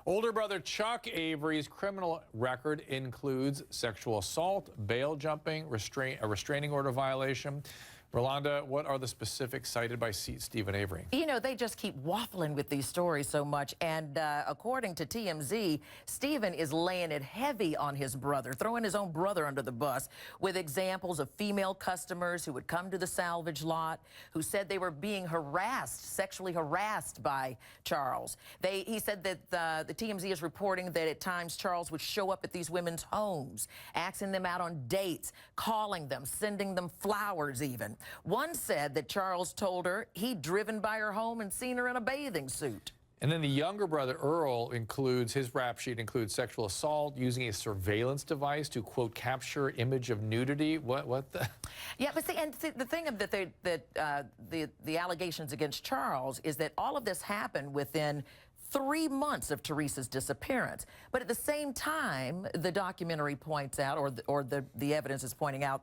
Older brother Chuck Avery's criminal record includes sexual assault, bail jumping, a restraining order violation. Rolanda, what are the specifics cited by Steven Avery? You know, they just keep waffling with these stories so much. And according to TMZ, Steven is laying it heavy on his brother, throwing his own brother under the bus with examples of female customers who would come to the salvage lot who said they were being harassed, sexually harassed by Charles. He said that the TMZ is reporting that at times Charles would show up at these women's homes, asking them out on dates, calling them, sending them flowers even. One said that Charles told her he'd driven by her home and seen her in a bathing suit. And then the younger brother, Earl, his rap sheet includes sexual assault, using a surveillance device to, quote, capture image of nudity. What the? Yeah, but see, the thing of the allegations against Charles is that all of this happened within 3 months of Teresa's disappearance. But at the same time, the documentary points out, or the evidence is pointing out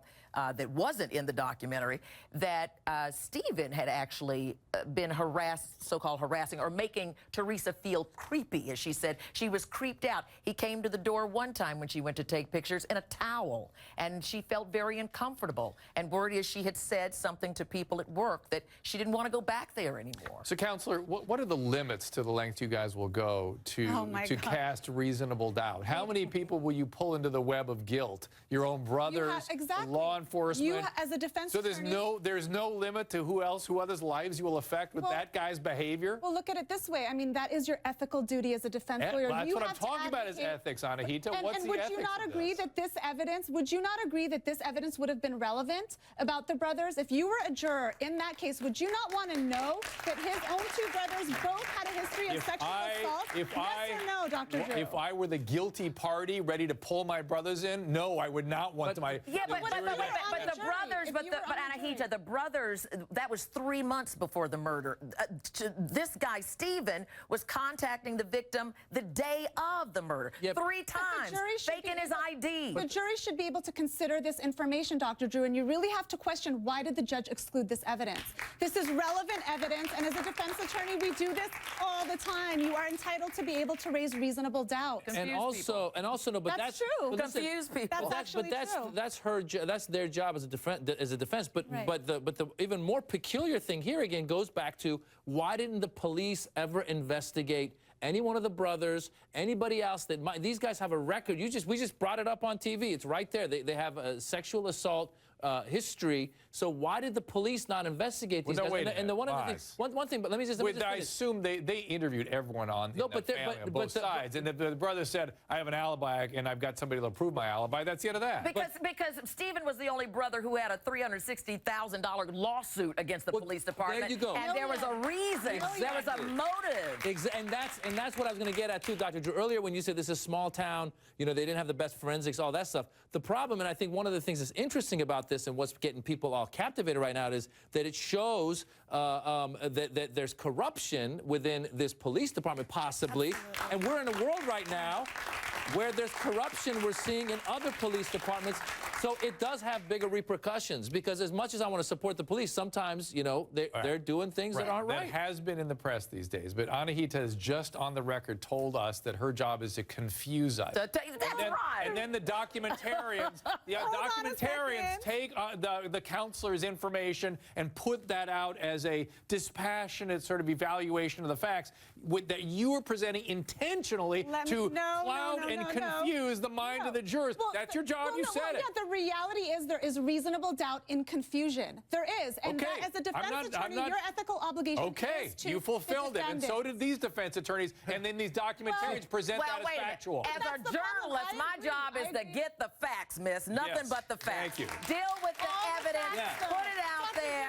that wasn't in the documentary, that Steven had actually been harassed, so-called harassing, or making Teresa feel creepy, as she said. She was creeped out. He came to the door one time when she went to take pictures in a towel, and she felt very uncomfortable. And word is she had said something to people at work that she didn't want to go back there anymore. So, Counselor, what are the limits to the length you guys will go to cast reasonable doubt? How many people will you pull into the web of guilt? Your own brothers, law enforcement. You, as a defense attorney. So there's no limit to who others' lives you will affect with that guy's behavior? Well, look at it this way. I mean, that is your ethical duty as a defense lawyer. That's what I'm talking about is ethics, Anahita. What's the ethics of this? And would you not agree that this evidence, would have been relevant about the brothers? If you were a juror in that case, would you not want to know that his own two brothers both had a history of sexual assault? Yes or no, Dr. Drew? If I were the guilty party ready to pull my brothers in, no, I would not want my... Yeah, but the brothers, but Anahita, the brothers, that was 3 months before the murder. This guy, Steven, was contacting the victim the day of the murder. 3 times, faking his ID. The jury should be able to consider this information, Dr. Drew, and you really have to question, why did the judge exclude this evidence? This is relevant evidence, and as a defense attorney, we do this all the time. You are entitled to be able to raise reasonable doubt. That's true. Confuse people. That's their job as a defense. But the even more peculiar thing here again goes back to, why didn't the police ever investigate any one of the brothers, anybody else that might? These guys have a record. We just brought it up on TV. It's right there. They have a sexual assault history. So why did the police not investigate these guys? One thing, but let me just I assume they interviewed everyone on family on both sides, and the brother said, I have an alibi and I've got somebody to prove my alibi. That's the end of that. Because Steven was the only brother who had a $360,000 lawsuit against the police department. There you go. And there was a reason. There was a motive. And that's what I was going to get at too, Dr. Drew. Earlier when you said this is a small town, you know, they didn't have the best forensics, all that stuff. The problem, and I think one of the things that's interesting about this and what's getting people all captivated right now is that it shows that there's corruption within this police department, possibly. Absolutely. And we're in a world right now where there's corruption we're seeing in other police departments. So it does have bigger repercussions, because as much as I want to support the police, sometimes, you know, they're doing things that aren't right. That has been in the press these days, but Anahita has just on the record told us that her job is to confuse us. That's right. And then the documentarians, take the counselor's information and put that out as a dispassionate sort of evaluation of the facts that you are presenting intentionally to cloud and confuse the mind of the jurors. That's your job. You said it. The reality is there is reasonable doubt in confusion. There is. And that, as a defense attorney, your ethical obligation is to you fulfilled it. And so did these defense attorneys. And then these documentarians present that as factual. As a journalist, my job is to get the facts, miss. Nothing but the facts. Thank you. Deal with the evidence. Put it out there.